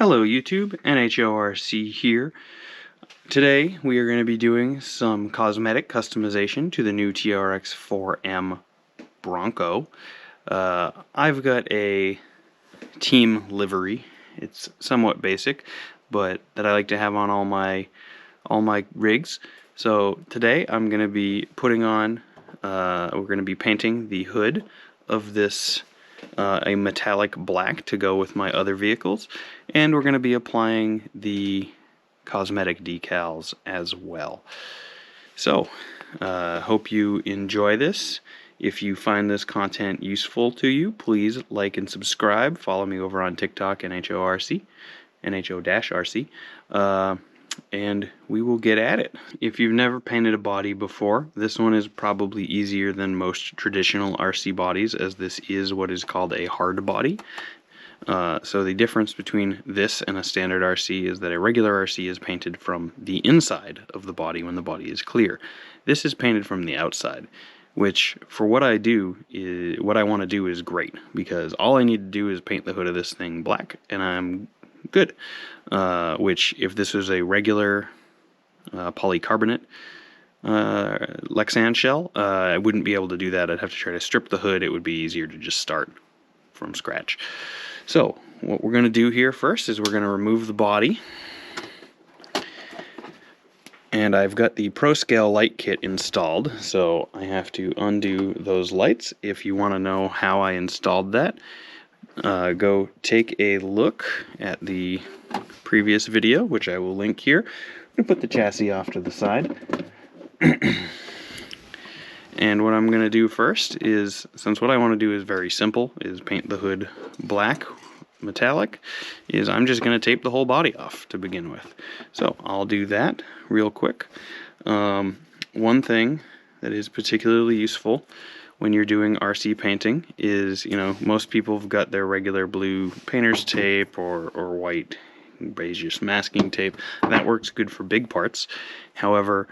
Hello YouTube, NHORC here. Today we are going to be doing some cosmetic customization to the new TRX4M Bronco. I've got a team livery. It's somewhat basic, but that I like to have on all my rigs. So today I'm going to be putting on, we're going to be painting the hood of this a metallic black to go with my other vehicles, and we're going to be applying the cosmetic decals as well. So hope you enjoy this. If you find this content useful to you, please like and subscribe. Follow me over on TikTok, NHO-RC, and we will get at it. If you've never painted a body before, this one is probably easier than most traditional RC bodies, as this is what is called a hard body. So the difference between this and a standard RC is that a regular RC is painted from the inside of the body when the body is clear. This is painted from the outside, which for what I do is what I want to do is great, because all I need to do is paint the hood of this thing black and I'm good. Which if this was a regular polycarbonate Liscence shell, I wouldn't be able to do that. I'd have to try to strip the hood. It would be easier to just start from scratch. So what we're going to do here first is we're going to remove the body. And I've got the ProScale light kit installed, so I have to undo those lights. If you want to know how I installed that, go take a look at the previous video, which I will link here. I'm going to put the chassis off to the side. And what I'm going to do first is, since what I want to do is very simple, is paint the hood black metallic, is I'm just going to tape the whole body off to begin with. So I'll do that real quick. One thing that is particularly useful when you're doing RC painting is, you know, most people have got their regular blue painter's tape or white beige masking tape. That works good for big parts. However,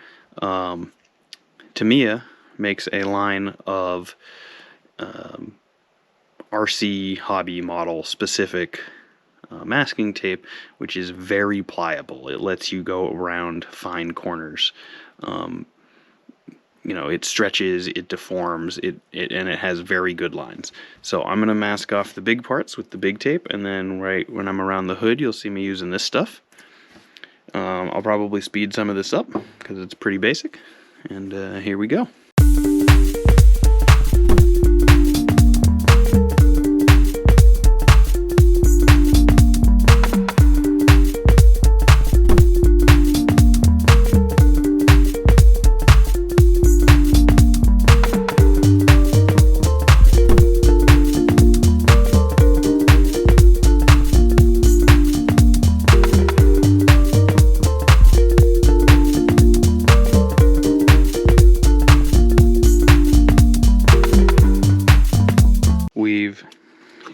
Tamiya makes a line of RC hobby model specific masking tape, which is very pliable. It lets you go around fine corners. You know, it stretches, it deforms, and it has very good lines. So I'm going to mask off the big parts with the big tape, and then right when I'm around the hood, you'll see me using this stuff. I'll probably speed some of this up because it's pretty basic, and here we go. We've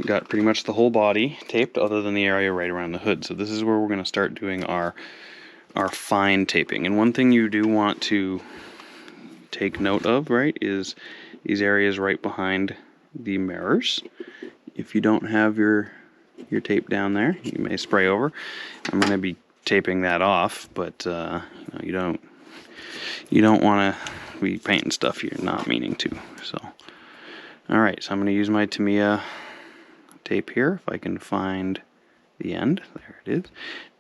got pretty much the whole body taped other than the area right around the hood. So this is where we're going to start doing our fine taping. And one thing you do want to take note of, right, is these areas right behind the mirrors. If you don't have your tape down there, you may spray over. I'm going to be taping that off, but you know, you don't want to be painting stuff you're not meaning to. So alright, so I'm going to use my Tamiya tape here, if I can find the end. There it is.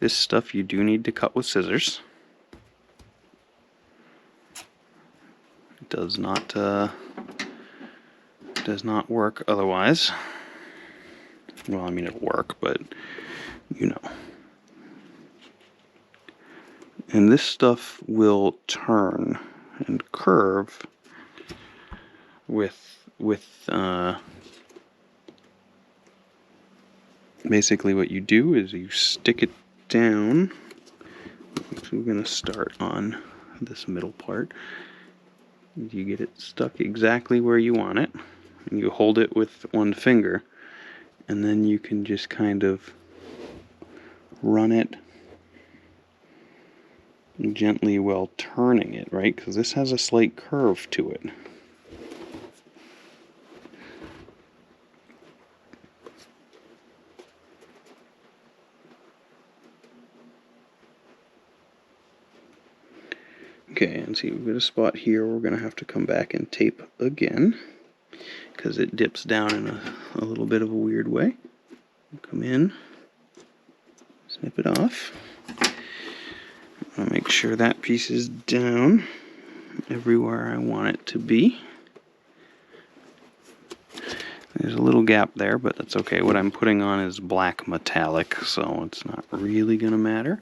This stuff you do need to cut with scissors. It does not work otherwise. Well, I mean, it'll work, but you know. And this stuff will turn and curve with basically what you do is you stick it down. So we're going to start on this middle part. You get it stuck exactly where you want it, and you hold it with one finger, and then you can just kind of run it gently while turning it, right? Because this has a slight curve to it. Okay, and see, we've got a spot here we're going to have to come back and tape again because it dips down in a little bit of a weird way. Come in, snip it off. I'll make sure that piece is down everywhere I want it to be. There's a little gap there, but that's okay. What I'm putting on is black metallic, so it's not really going to matter.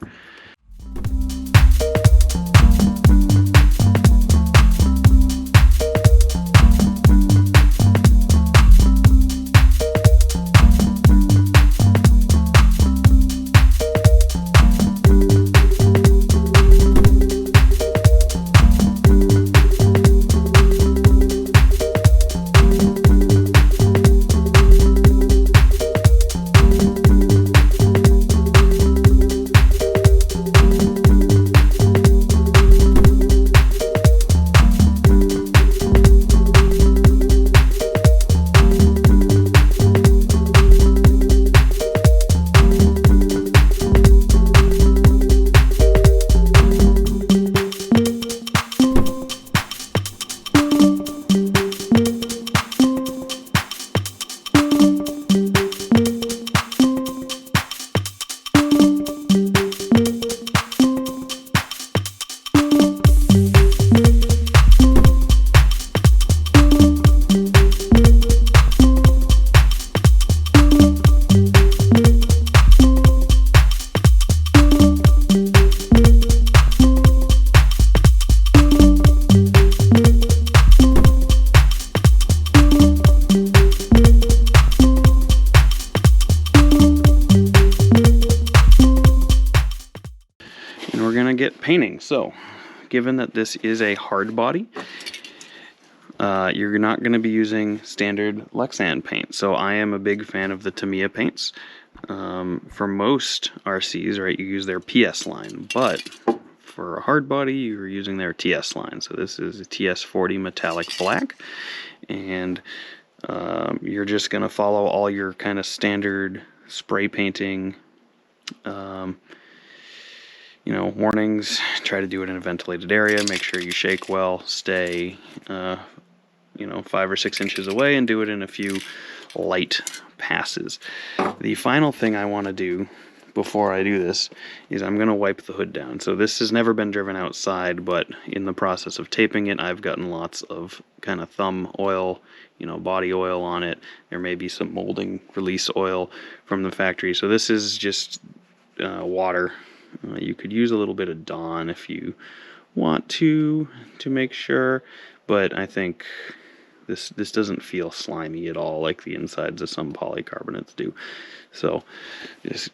Get painting. So given that this is a hard body, you're not going to be using standard Liscence paint. So I am a big fan of the Tamiya paints. For most RCs, right, you use their PS line, but for a hard body you're using their TS line. So this is a TS40 metallic black, and you're just going to follow all your kind of standard spray painting warnings. Try to do it in a ventilated area, make sure you shake well, stay 5 or 6 inches away, and do it in a few light passes. The final thing I want to do before I do this is I'm going to wipe the hood down. So this has never been driven outside, but in the process of taping it, I've gotten lots of kind of thumb oil, body oil on it. There may be some molding release oil from the factory. So this is just water. You could use a little bit of Dawn if you want to make sure, but I think this doesn't feel slimy at all like the insides of some polycarbonates do. So just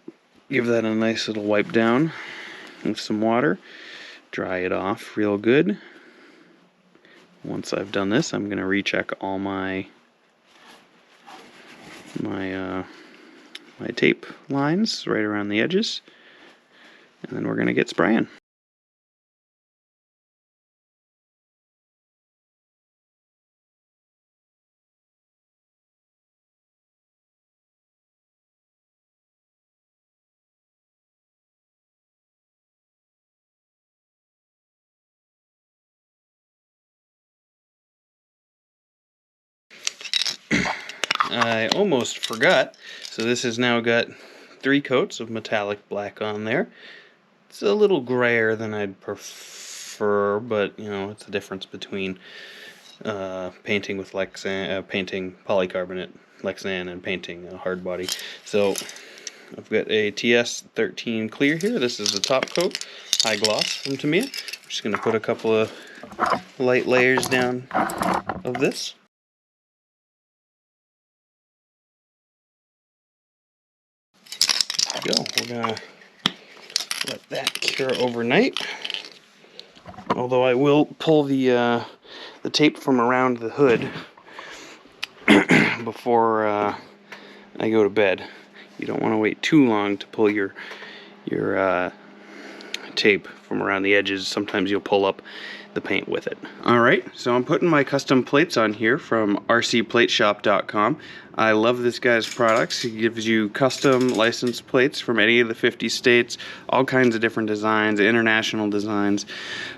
give that a nice little wipe down with some water, dry it off real good. Once I've done this, I'm going to recheck all my tape lines right around the edges. And then we're going to get spraying. I almost forgot. So this has now got 3 coats of metallic black on there. It's a little grayer than I'd prefer, but it's the difference between painting with painting polycarbonate Liscence and painting a hard body. So I've got a TS13 clear here. This is the top coat, high gloss from Tamiya. I'm just going to put a couple of light layers down of this. There we go. We're going to let that cure overnight. Although I will pull the tape from around the hood before I go to bed. You don't want to wait too long to pull your tape from around the edges. Sometimes you'll pull up the paint with it. Alright, so I'm putting my custom plates on here from rcplateshop.com. I love this guy's products. He gives you custom license plates from any of the 50 states, all kinds of different designs, international designs,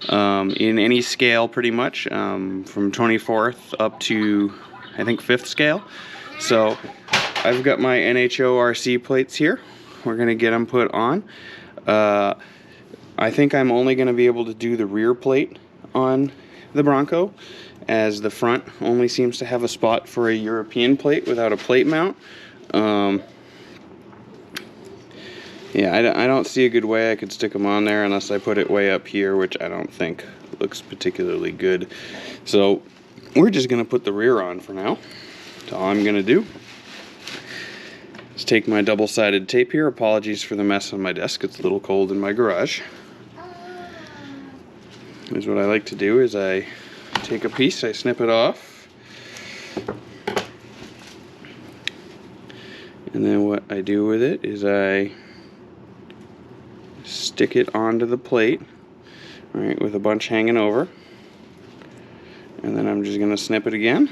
in any scale pretty much, from 24th up to, I think, 5th scale. So I've got my NHO RC plates here. We're going to get them put on. I think I'm only going to be able to do the rear plate on the Bronco, as the front only seems to have a spot for a European plate without a plate mount. Yeah, I don't see a good way I could stick them on there unless I put it way up here, which I don't think looks particularly good. So we're just going to put the rear on for now. That's all I'm going to do. Let's take my double-sided tape here. Apologies for the mess on my desk. It's a little cold in my garage. Here's what I like to do is I take a piece, I snip it off, and then what I do with it is I stick it onto the plate, right, with a bunch hanging over, and then I'm just going to snip it again.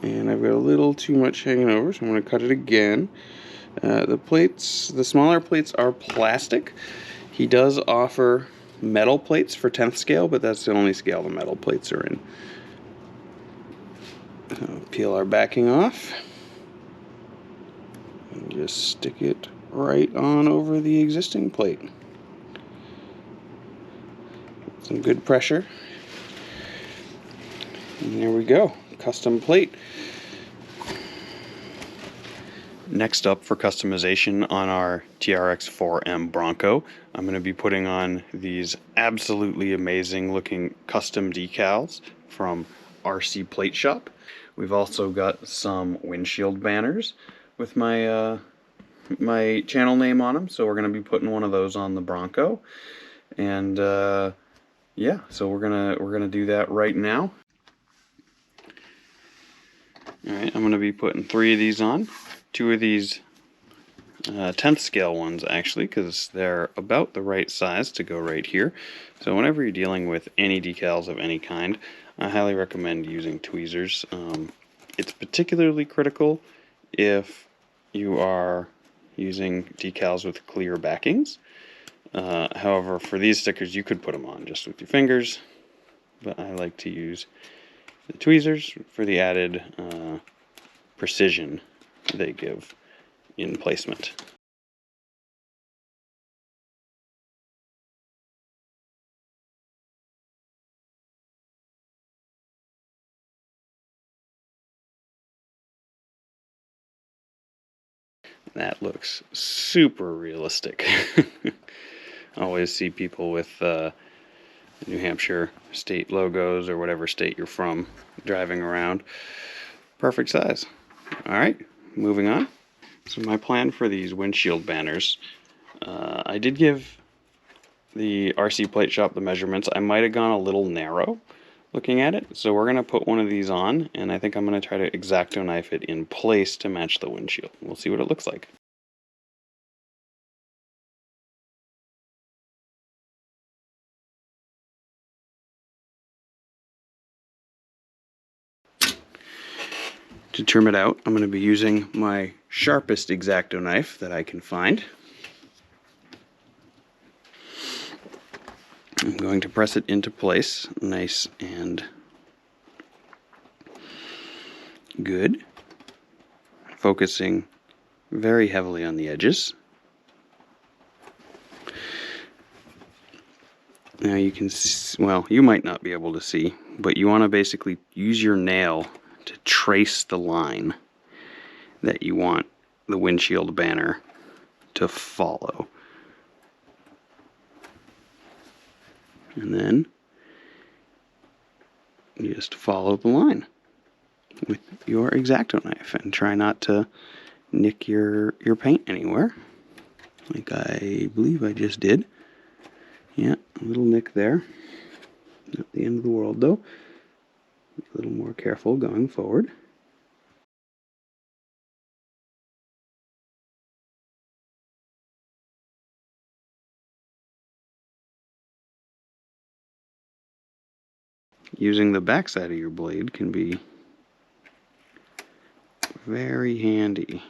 And I've got a little too much hanging over, so I'm going to cut it again. The plates, the smaller plates are plastic. He does offer metal plates for 10th scale, but that's the only scale the metal plates are in. So peel our backing off and just stick it right on over the existing plate. Some good pressure. And there we go, custom plate. Next up for customization on our TRX4M Bronco, I'm going to be putting on these absolutely amazing looking custom decals from RC Plate Shop. We've also got some windshield banners with my my channel name on them, so we're going to be putting one of those on the Bronco. And yeah, so we're gonna do that right now. All right, I'm going to be putting 3 of these on. 2 of these 10th scale ones, actually, because they're about the right size to go right here. So whenever you're dealing with any decals of any kind, I highly recommend using tweezers. It's particularly critical if you are using decals with clear backings. However, for these stickers, you could put them on just with your fingers, but I like to use the tweezers for the added precision they give in placement. That looks super realistic. I always see people with New Hampshire state logos or whatever state you're from driving around. Perfect size. Alright, moving on. So my plan for these windshield banners, I did give the RC Plate Shop the measurements. I might have gone a little narrow looking at it, so we're going to put one of these on, and I think I'm going to try to X-Acto knife it in place to match the windshield. We'll see what it looks like. To trim it out, I'm going to be using my sharpest X-Acto knife that I can find. I'm going to press it into place, nice and good, focusing very heavily on the edges. Now you can see, well, you might not be able to see, but you want to basically use your nail to trace the line that you want the windshield banner to follow. And then you just follow the line with your X-Acto knife and try not to nick your paint anywhere, like I believe I just did. Yeah, a little nick there. Not the end of the world though. A little more careful going forward. using the backside of your blade can be very handy.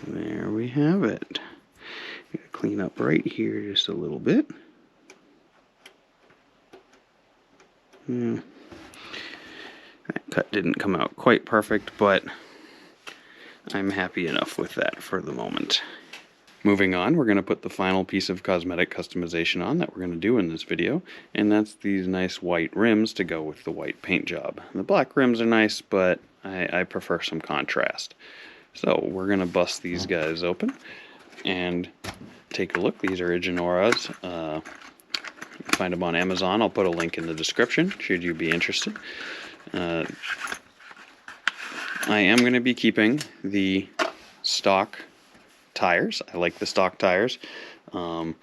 There we have it. Clean up right here just a little bit. That cut didn't come out quite perfect, but I'm happy enough with that for the moment. Moving on, we're going to put the final piece of cosmetic customization on that we're going to do in this video, and that's these nice white rims to go with the white paint job. The black rims are nice, but I prefer some contrast. So we're going to bust these guys open and take a look. These are Igenoras. You can find them on Amazon. I'll put a link in the description should you be interested. I am going to be keeping the stock tires. I like the stock tires, at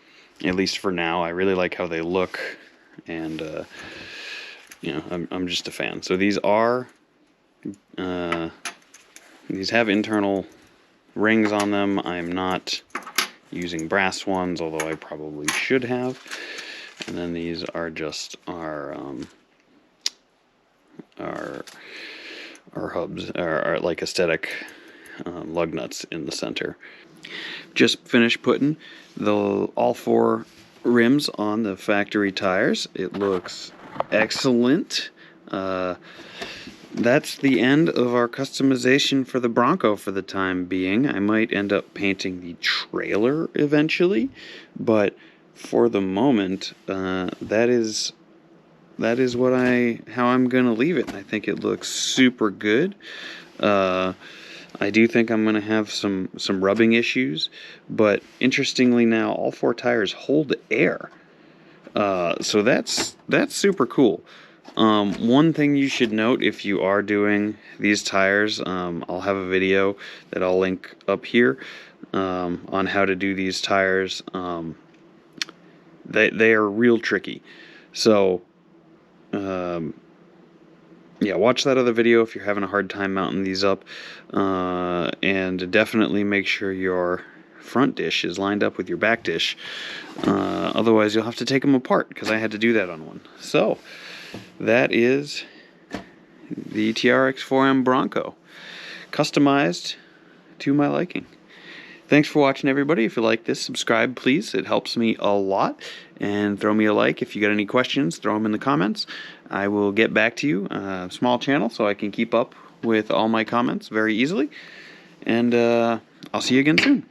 least for now. I really like how they look, and you know, I'm just a fan. So these are these have internal rings on them. I'm not using brass ones, although I probably should have. And then these are just our hubs, our like aesthetic lug nuts in the center. Just finished putting all 4 rims on the factory tires. It looks excellent. That's the end of our customization for the Bronco for the time being. I might end up painting the trailer eventually, but for the moment, that is how I'm gonna leave it. I think it looks super good. I do think I'm gonna have some rubbing issues, but interestingly now all 4 tires hold air, so that's super cool. One thing you should note if you are doing these tires, I'll have a video that I'll link up here on how to do these tires. They are real tricky, so yeah, watch that other video if you're having a hard time mounting these up, and definitely make sure your front dish is lined up with your back dish, otherwise you'll have to take them apart, because I had to do that on one. So that is the TRX4M Bronco, customized to my liking. Thanks for watching, everybody. If you like this, subscribe, please. It helps me a lot. And throw me a like. If you got any questions, throw them in the comments. I will get back to you. Small channel, so I can keep up with all my comments very easily. And I'll see you again soon.